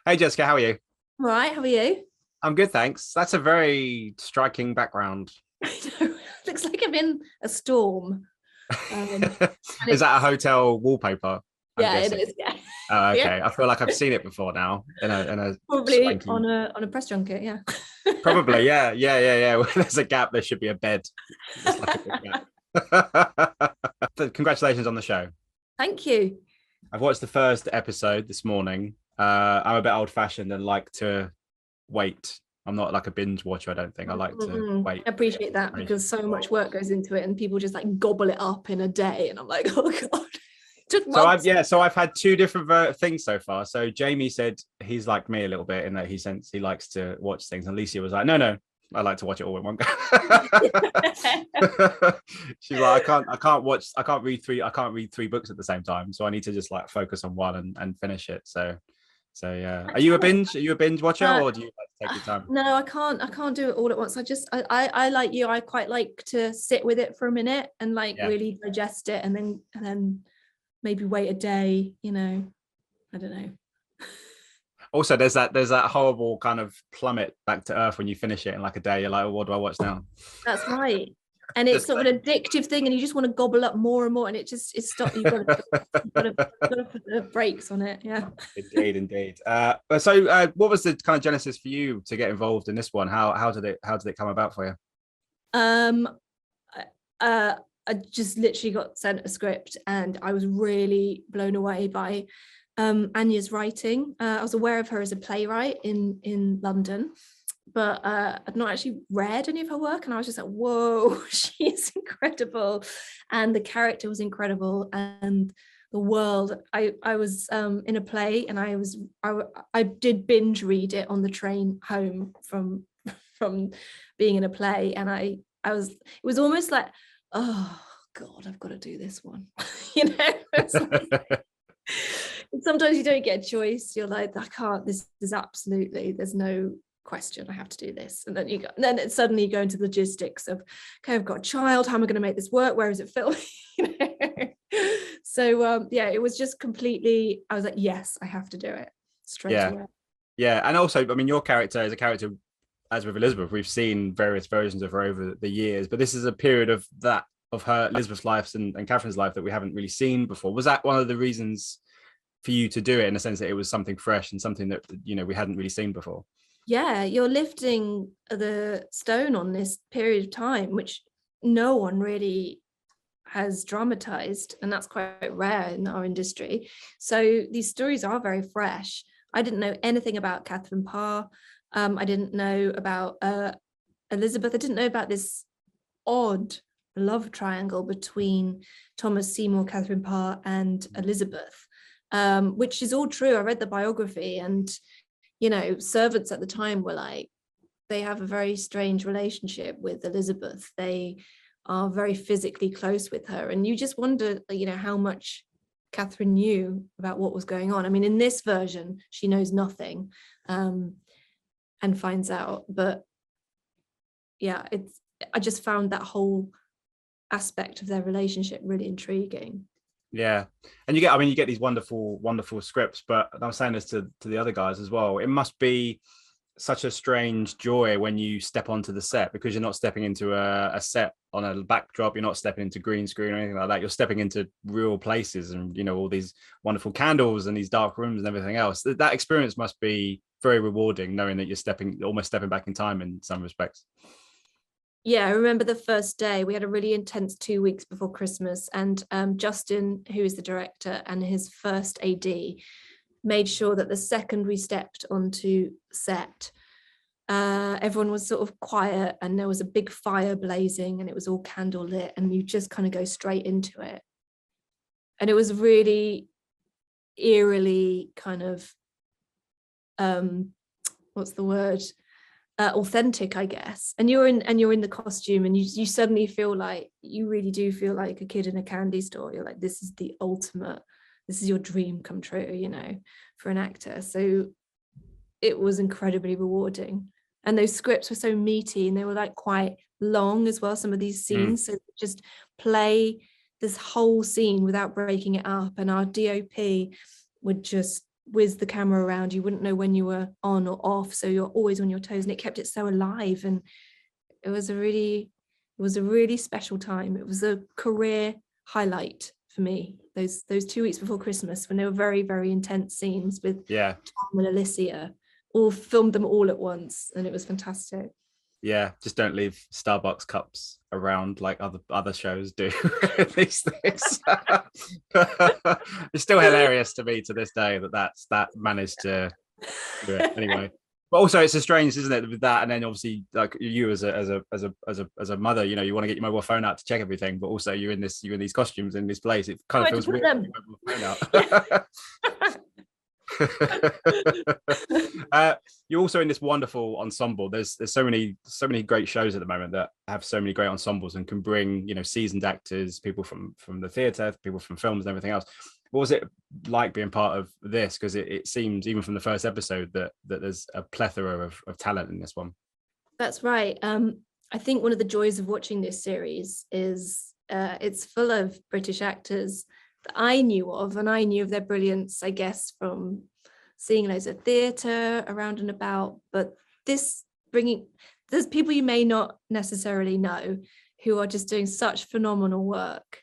Hey Jessica, how are you? All right, how are you? I'm good, thanks. That's a very striking background. I know. Looks like I'm in a storm. Um, and Is that a it's hotel wallpaper? I'm yeah, it guessing. is. Yeah, Oh, yeah. okay. I feel like I've seen it before now in a Probably swanky. on a press junket. Yeah. Probably, yeah, yeah, yeah, yeah. When there's a gap, there should be a bed. It's like a big gap. But congratulations on the show. Thank you. I've watched the first episode this morning. I'm a bit old-fashioned and like to wait. I'm not like a binge watcher, I don't think. I like to wait. I appreciate that because so much work goes into it, and people just like gobble it up in a day, and I'm like, oh god, it took So I've months. yeah, so I've had two different things so far. So Jamie said he's like me a little bit in that he likes to watch things, and Alicia was like, no, I like to watch it all in one go. She's like, I can't read three books at the same time, so I need to just like focus on one and finish it. So yeah, are you a binge watcher, Uh, or do you like to take your time? no, I can't do it all at once. I like you. I quite like to sit with it for a minute and like Yeah. really digest it, and then maybe wait a day. I don't know. Also, there's that horrible kind of plummet back to earth when you finish it in like a day. You're like, oh, what do I watch now? That's right. And it's Just sort of an addictive thing, and you just want to gobble up more and more, and it's stop. You've got to put the brakes on it. Yeah. Indeed, indeed. So, what was the kind of genesis for you to get involved in this one? How did it come about for you? Um, I just literally got sent a script, and I was really blown away by Anya's writing. I was aware of her as a playwright in London, but I'd not actually read any of her work, and I was just like, whoa, she is incredible, and the character was incredible, and the world. I was in a play, and I did binge read it on the train home from being in a play, and I was it was almost like, oh God, I've got to do this one. It's like, sometimes you don't get a choice. You're like, I can't. This is absolutely. There's no question. I have to do this. And then it suddenly you go into the logistics of, okay, I've got a child. How am I going to make this work? Where is it filmed? So yeah, it was just completely. I was like, yes, I have to do it straight Yeah, away. yeah, and also, I mean, your character is a character, as with Elizabeth, we've seen various versions of her over the years, but this is a period of her Elizabeth's life and Catherine's life that we haven't really seen before. Was that one of the reasons for you to do it, in the sense that it was something fresh and something that we hadn't really seen before? Yeah, you're lifting the stone on this period of time, which no one really has dramatized, and that's quite rare in our industry. So these stories are very fresh. I didn't know anything about Catherine Parr. I didn't know about Elizabeth. I didn't know about this odd love triangle between Thomas Seymour, Catherine Parr, and Elizabeth, which is all true. I read the biography, and servants at the time were like, they have a very strange relationship with Elizabeth. They are very physically close with her, and you just wonder, how much Catherine knew about what was going on. I mean, in this version, she knows nothing, and finds out. But yeah, I just found that whole aspect of their relationship really intriguing. Yeah, and you get these wonderful, wonderful scripts, but I'm saying this to the other guys as well. It must be such a strange joy when you step onto the set, because you're not stepping into a set on a backdrop, you're not stepping into green screen or anything like that. You're stepping into real places, and all these wonderful candles and these dark rooms and everything else. That experience must be very rewarding, knowing that you're almost stepping back in time in some respects. Yeah, I remember the first day. We had a really intense 2 weeks before Christmas, and Justin, who is the director, and his first AD made sure that the second we stepped onto set, everyone was sort of quiet, and there was a big fire blazing, and it was all candle lit, and you just kind of go straight into it. And it was really eerily kind of, what's the word? Authentic, I guess. And you're in the costume, and you suddenly feel like, you really do feel like a kid in a candy store. You're like, this is the ultimate, this is your dream come true, for an actor. So it was incredibly rewarding. And those scripts were so meaty, and they were like quite long as well, some of these scenes. So just play this whole scene without breaking it up. And our DOP would just whiz the camera around. You wouldn't know when you were on or off, so you're always on your toes, and it kept it so alive. And it was a really special time. It was a career highlight for me, those 2 weeks before Christmas, when they were very, very intense scenes with Tom and Alicia, all filmed them all at once, and it was fantastic. Yeah, just don't leave Starbucks cups around like other shows do. These things. It's still hilarious to me to this day that managed to do it anyway. But also, it's a strange, isn't it, with that? And then obviously, like you as a mother, you know, you want to get your mobile phone out to check everything, but also you're in these costumes in this place. It kind of feels weird. Your mobile phone out. You're also in this wonderful ensemble. There's so many great shows at the moment that have so many great ensembles and can bring, you know, seasoned actors, people from the theatre, people from films and everything else. What was it like being part of this? Because it seems, even from the first episode, that there's a plethora of talent in this one. That's right. I think one of the joys of watching this series is it's full of British actors that I knew of, and I knew of their brilliance, I guess, from seeing loads of theatre around and about. But there's people you may not necessarily know who are just doing such phenomenal work.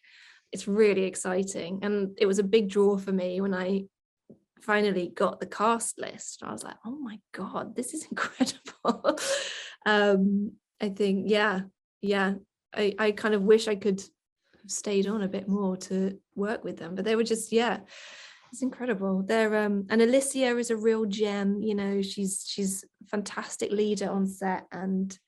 It's really exciting, and it was a big draw for me when I finally got the cast list. I was like, oh my God, this is incredible. I think, I kind of wish I could have stayed on a bit more to work with them, but they were just, it's incredible. They're and Alicia is a real gem. You know, she's a fantastic leader on set, and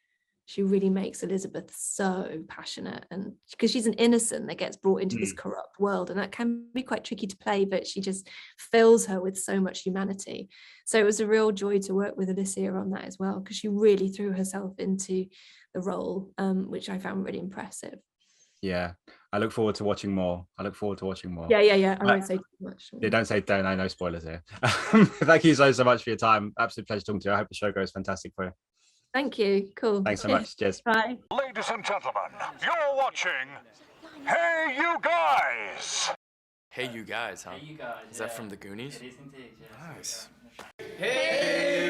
she really makes Elizabeth so passionate, and because she's an innocent that gets brought into this corrupt world, and that can be quite tricky to play, but she just fills her with so much humanity. So it was a real joy to work with Alicia on that as well, because she really threw herself into the role, which I found really impressive. Yeah, I look forward to watching more. Yeah. I won't say too much. Yeah, no spoilers here. Thank you so much for your time. Absolute pleasure talking to you. I hope the show goes fantastic for you. Thank you. Cool. Thanks so much. Cheers. Bye. Ladies and gentlemen, you're watching Hey You Guys. Hey You Guys, huh? Hey You Guys. Is that from the Goonies? It is indeed, yes. Nice. Hey